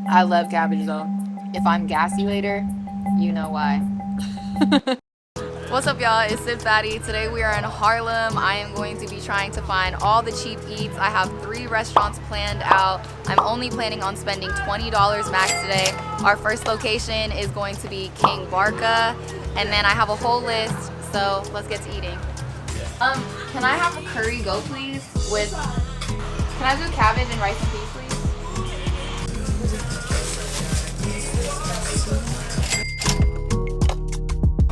I love cabbage though. If I'm gassy later, you know why. What's up, y'all? It's Sid Fatty. Today we are in Harlem. I am going to be trying to find all the cheap eats. I have 3 restaurants planned out. I'm only planning on spending $20 max today. Our first location is going to be King Barka, and then I have a whole list, so let's get to eating. Can I have a curry go, please? Can I do cabbage and rice and peas, please?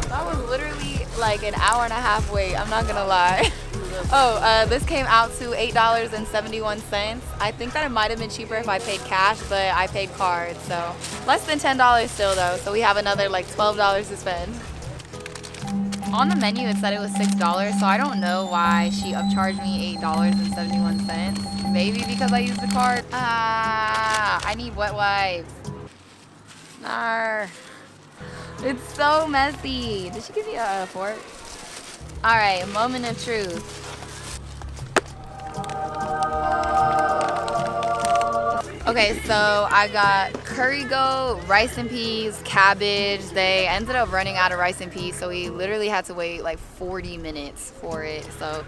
That was literally like an hour and a half wait, I'm not gonna lie. This came out to $8.71. I think that it might have been cheaper if I paid cash, but I paid card, so less than $10 still though, so we have another like $12 to spend. On the menu it said it was $6, so I don't know why she upcharged me $8.71. Maybe because I used the card. I need wet wipes. Nar. It's so messy. Did she give me a fork? Alright, moment of truth. Okay, so I got curry goat, rice and peas, cabbage. They ended up running out of rice and peas, so we literally had to wait like 40 minutes for it. So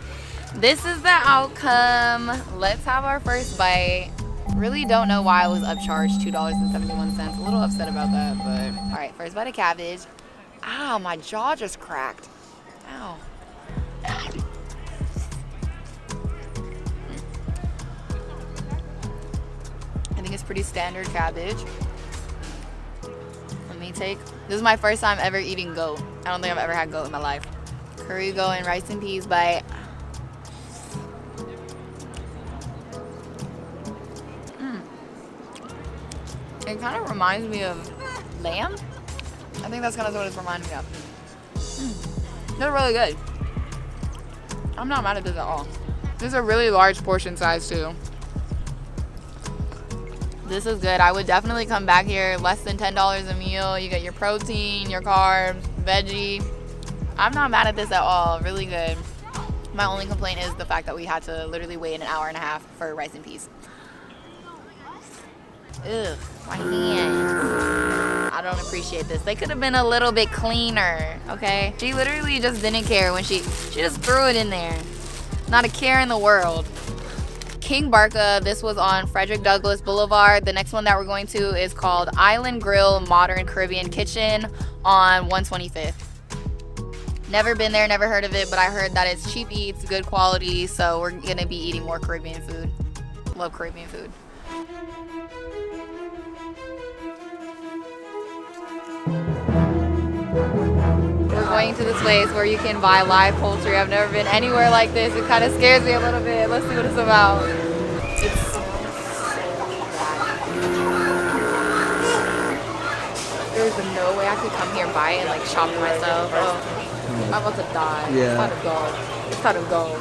this is the outcome. Let's have our first bite. Really don't know why I was upcharged $2.71. A little upset about that, but all right, first bite of cabbage. Ow, my jaw just cracked. Ow. I think it's pretty standard cabbage. Let me take, this is my first time ever eating goat. I don't think I've ever had goat in my life. Curry goat and rice and peas bite. It kind of reminds me of lamb. I think that's kind of what it's reminding me of. They're really good. I'm not mad at this at all. This is a really large portion size too. This is good. I would definitely come back here. Less than $10 a meal. You get your protein, your carbs, veggie. I'm not mad at this at all. Really good. My only complaint is the fact that we had to literally wait an hour and a half for rice and peas. Ugh, my hands. I don't appreciate this. They could have been a little bit cleaner, okay? She literally just didn't care when she just threw it in there. Not a care in the world. King Barka, this was on Frederick Douglass Blvd. The next one that we're going to is called Island Grill Modern Caribbean Kitchen on 125th. Never been there, never heard of it, but I heard that it's cheap eats, good quality, so we're gonna be eating more Caribbean food. Love Caribbean food. We're going to this place where you can buy live poultry. I've never been anywhere like this. It kind of scares me a little bit. Let's see what it's about. There's no way I could come here and buy it and like shop it myself. Oh, I'm about to die. Yeah. It's time to go.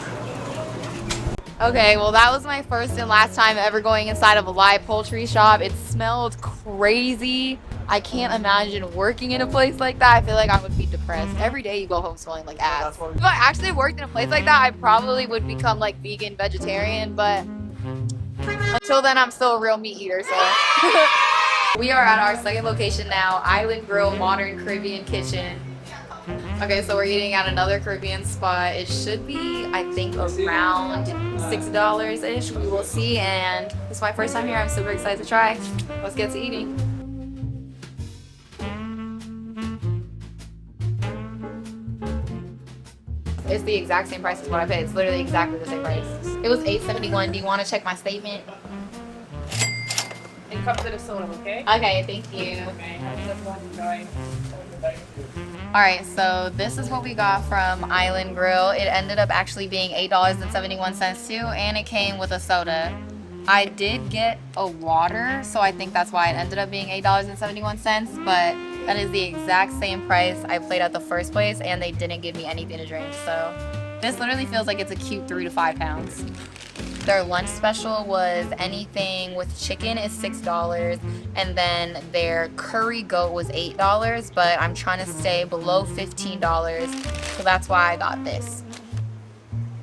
Okay, well that was my first and last time ever going inside of a live poultry shop. It smelled crazy. I can't imagine working in a place like that. I feel like I would be depressed. Every day you go home smelling like ass. If I actually worked in a place like that, I probably would become like vegan, vegetarian, but until then I'm still a real meat eater, so. We are at our second location now, Island Grill Modern Caribbean Kitchen. Okay, so we're eating at another Caribbean spot. It should be, I think, around $6-ish. We will see, and it's my first time here. I'm super excited to try. Let's get to eating. It's the exact same price as what I paid. It's literally exactly the same price. It was $8.71. Do you want to check my statement? It comes with a soda, okay? Okay, thank you. Okay, I just want to enjoy. Alright, so this is what we got from Island Grill. It ended up actually being $8.71 too, and it came with a soda. I did get a water, so I think that's why it ended up being $8.71, but that is the exact same price I paid at the first place, and they didn't give me anything to drink. So this literally feels like it's a cute 3 to 5 pounds. Their lunch special was anything with chicken is $6, and then their curry goat was $8, but I'm trying to stay below $15, so that's why I got this.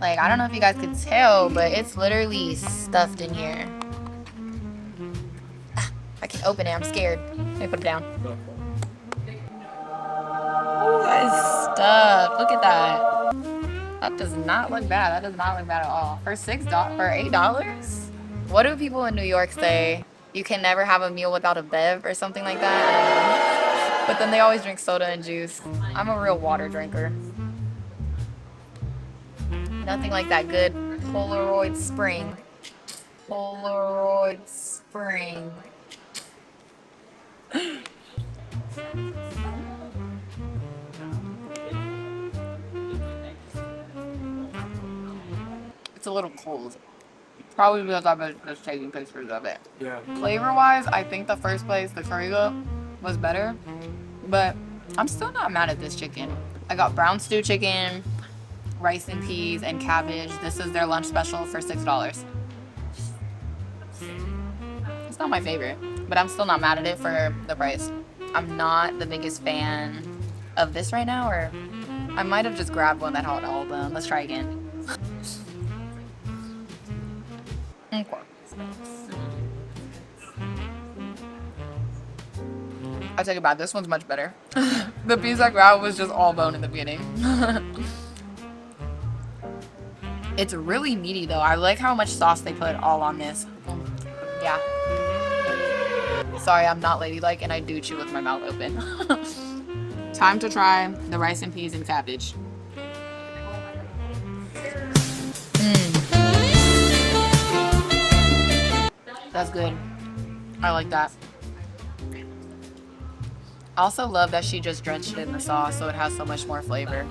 Like, I don't know if you guys could tell, but it's literally stuffed in here. Open it, I'm scared. Let me put it down. Ooh, that is stuffed. Look at that. That does not look bad. That does not look bad at all. For $8? What do people in New York say? You can never have a meal without a bev or something like that? I don't know. But then they always drink soda and juice. I'm a real water drinker. Nothing like that good Polaroid Spring. Polaroid Spring. It's a little cold. Probably because I've been just taking pictures of it. Yeah. Flavor-wise, I think the first place, the curry goat, was better. But I'm still not mad at this chicken. I got brown stew chicken, rice and peas, and cabbage. This is their lunch special for $6. It's not my favorite, but I'm still not mad at it for the price. I'm not the biggest fan of this right now, or I might have just grabbed one that had all of them. Let's try again. Okay. I take it back. This one's much better. The piece I grabbed was just all bone in the beginning. It's really meaty though. I like how much sauce they put all on this. Yeah. Sorry, I'm not ladylike and I do chew with my mouth open. Time to try the rice and peas and cabbage. That's good. I like that. I also love that she just drenched it in the sauce so it has so much more flavor.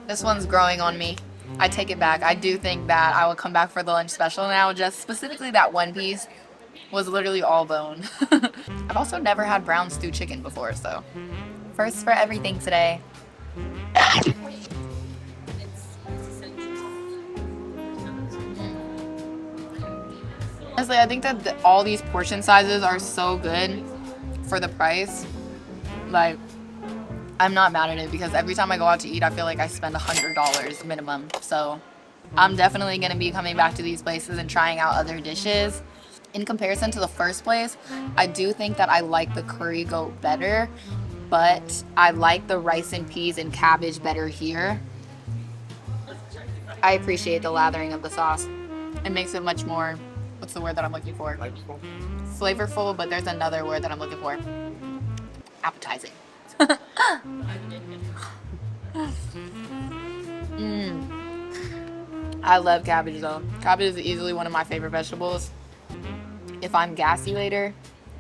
This one's growing on me. I take it back. I do think that I will come back for the lunch special now. Just specifically that one piece was literally all bone. I've also never had brown stew chicken before, so first for everything today. Honestly, I think that all these portion sizes are so good for the price. Like, I'm not mad at it because every time I go out to eat, I feel like I spend $100 minimum. So I'm definitely going to be coming back to these places and trying out other dishes. In comparison to the first place, I do think that I like the curry goat better, but I like the rice and peas and cabbage better here. I appreciate the lathering of the sauce. It makes it much more, what's the word that I'm looking for? Flavorful. Flavorful, but there's another word that I'm looking for. Appetizing. I love cabbage though. Cabbage is easily one of my favorite vegetables. If I'm gassy later,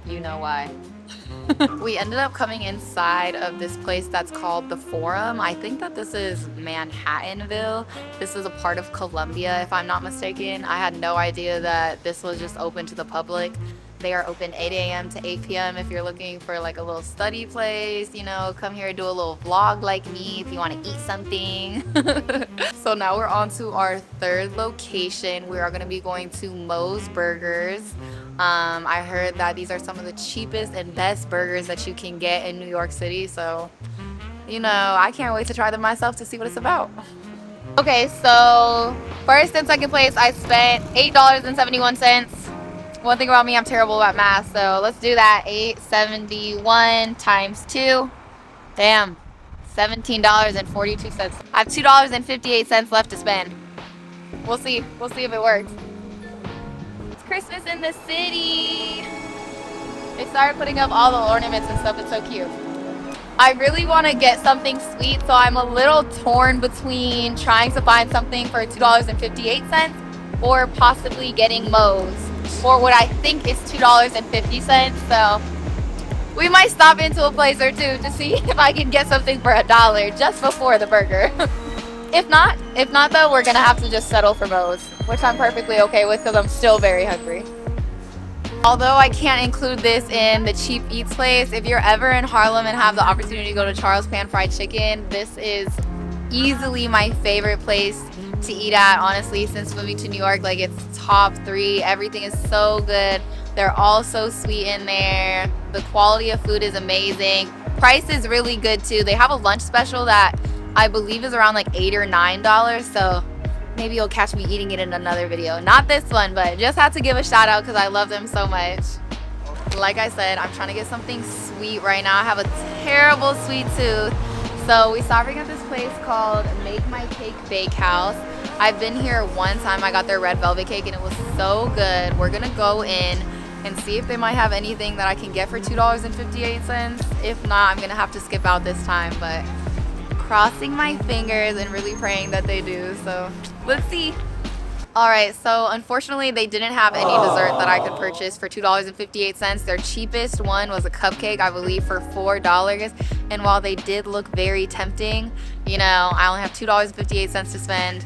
you know why. We ended up coming inside of this place that's called the Forum. I think that this is Manhattanville. This is a part of Columbia, if I'm not mistaken. I had no idea that this was just open to the public. They are open 8 a.m. to 8 p.m. if you're looking for like a little study place, you know, come here, do a little vlog like me if you want to eat something. So now we're on to our third location. We are going to be going to Moe's Burgers. I heard that these are some of the cheapest and best burgers that you can get in New York City. So, you know, I can't wait to try them myself to see what it's about. Okay, so first and second place, I spent $8.71. One thing about me, I'm terrible at math, so let's do that. 871 times 2. Damn, $17.42. I have $2.58 left to spend. We'll see. We'll see if it works. It's Christmas in the city. They started putting up all the ornaments and stuff. It's so cute. I really want to get something sweet, so I'm a little torn between trying to find something for $2.58 or possibly getting Moe's for what I think is $2.50. So we might stop into a place or two to see if I can get something for $1 just before the burger. If not though, we're gonna have to just settle for Moe's, which I'm perfectly okay with because I'm still very hungry. Although I can't include this in the cheap eats place, if you're ever in Harlem and have the opportunity to go to Charles Pan Fried Chicken, this is easily my favorite place to eat at, honestly, since moving to New York. Like, it's top 3. Everything is so good. They're all so sweet in there. The quality of food is amazing. Price is really good too. They have a lunch special that I believe is around like $8 or $9, so maybe you'll catch me eating it in another video. Not this one, but just had to give a shout out because I love them so much. Like I said, I'm trying to get something sweet right now. I have a terrible sweet tooth. So we stopping at this place called Make My Cake Bakehouse. I've been here one time. I got their red velvet cake and it was so good. We're gonna go in and see if they might have anything that I can get for $2.58. If not, I'm gonna have to skip out this time, but crossing my fingers and really praying that they do. So let's see. All right, so unfortunately they didn't have any dessert that I could purchase for $2.58. Their cheapest one was a cupcake, I believe, for $4. And while they did look very tempting, you know, I only have $2.58 to spend.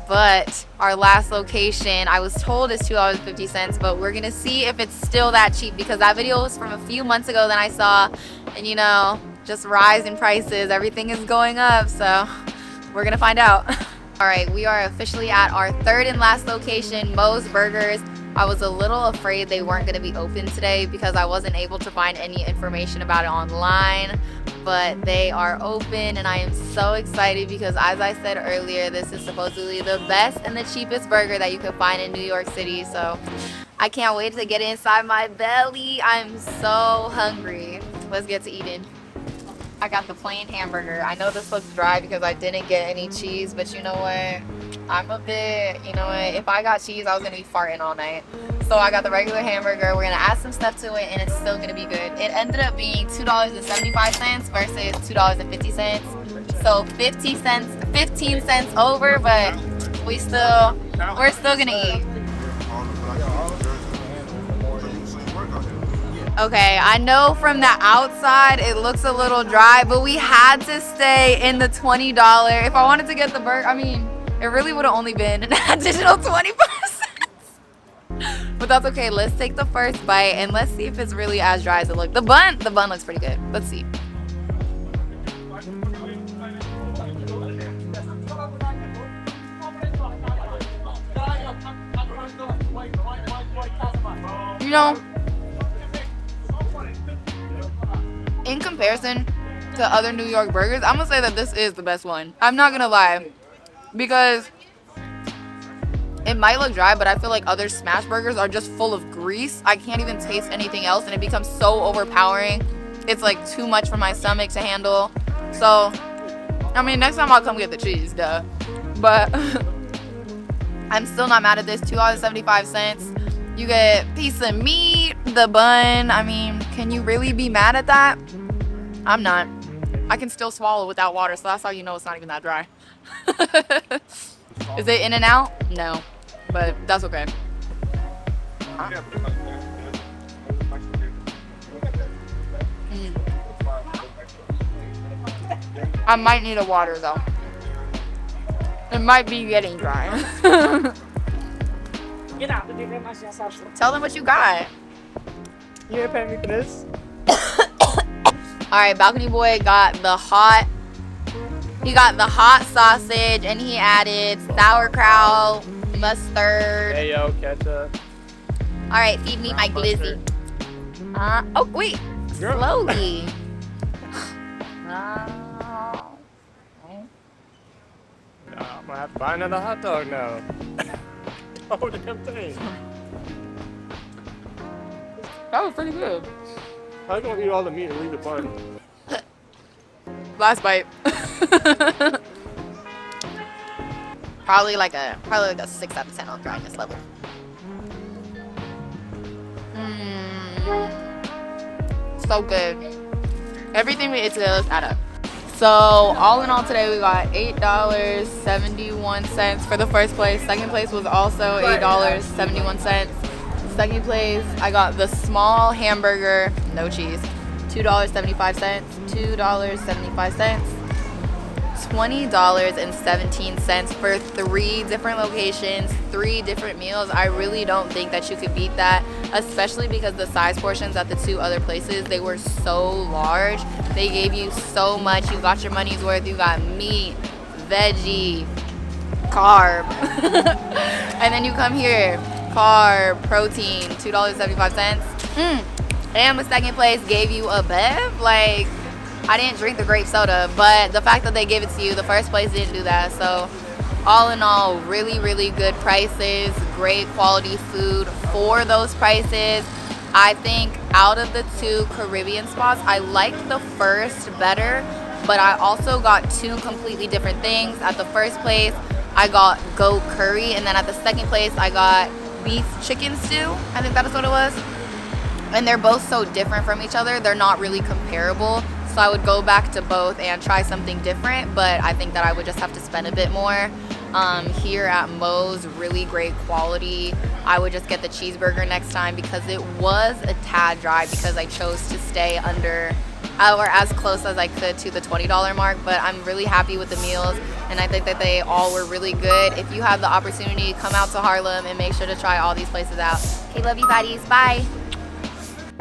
But our last location, I was told is $2.50, but we're gonna see if it's still that cheap because that video was from a few months ago that I saw, and you know, just rise in prices, everything is going up, so we're gonna find out. All right, we are officially at our third and last location, Moe's Burgers. I was a little afraid they weren't gonna be open today because I wasn't able to find any information about it online, but they are open and I am so excited because as I said earlier, this is supposedly the best and the cheapest burger that you can find in New York City. So I can't wait to get inside my belly. I'm so hungry. Let's get to eating. I got the plain hamburger. I know this looks dry because I didn't get any cheese, but you know what? I'm a bit, you know what? If I got cheese, I was gonna be farting all night. So I got the regular hamburger. We're gonna add some stuff to it and it's still gonna be good. It ended up being $2.75 versus $2.50. So 15 cents over, but we're still gonna eat. Okay, I know from the outside it looks a little dry, but we had to stay in the $20. If I wanted to get the burger, I mean, it really would have only been an additional 25 cents. But that's okay. Let's take the first bite and let's see if it's really as dry as it looks. The bun looks pretty good. Let's see. You know, in comparison to other New York burgers, I'm gonna say that this is the best one. I'm not gonna lie, because it might look dry, but I feel like other smash burgers are just full of grease. I can't even taste anything else and it becomes so overpowering. It's like too much for my stomach to handle. So, I mean, next time I'll come get the cheese, duh. But I'm still not mad at this. $2.75. You get a piece of meat, the bun. I mean, can you really be mad at that? I'm not. I can still swallow without water, so that's how you know it's not even that dry. Is it in and out? No, but that's okay. I might need a water though. It might be getting dry. Tell them what you got. You gonna pay me for this? All right, Balcony Boy got the hot. He got the hot sausage, and he added sauerkraut, mustard. Hey yo, ketchup. All right, feed me my glizzy. Oh wait, slowly. I'm gonna have to buy another hot dog now. Oh, damn thing. That was pretty good. How you gonna eat all the meat and leave the bun? Last bite. probably like a 6 out of 10 on dryness level. So good. Everything we ate today, let's add up. So all in all today we got $8.71 for the first place. Second place was also $8.71. Second place I got the small hamburger, no cheese, $2.75, $2.75, $20.17 for 3 different locations, 3 different meals. I really don't think that you could beat that, especially because the size portions at the 2 other places, they were so large. They gave you so much. You got your money's worth. You got meat, veggie, carb. And then you come here, carb, protein, $2.75. And the second place gave you a bev. Like, I didn't drink the grape soda, but the fact that they gave it to you, the first place didn't do that. So All in all, really, really good prices, great quality food for those prices. I think out of the two Caribbean spots, I liked the first better, but I also got two completely different things. At the first place, I got goat curry, and then at the second place, I got beef chicken stew. I think that is what it was. And they're both so different from each other, they're not really comparable. So I would go back to both and try something different, but I think that I would just have to spend a bit more. Here at Moe's, really great quality. I would just get the cheeseburger next time because it was a tad dry because I chose to stay under or as close as I could to the $20 mark, but I'm really happy with the meals and I think that they all were really good. If you have the opportunity, come out to Harlem and make sure to try all these places out. Okay, love you, fatties. Bye.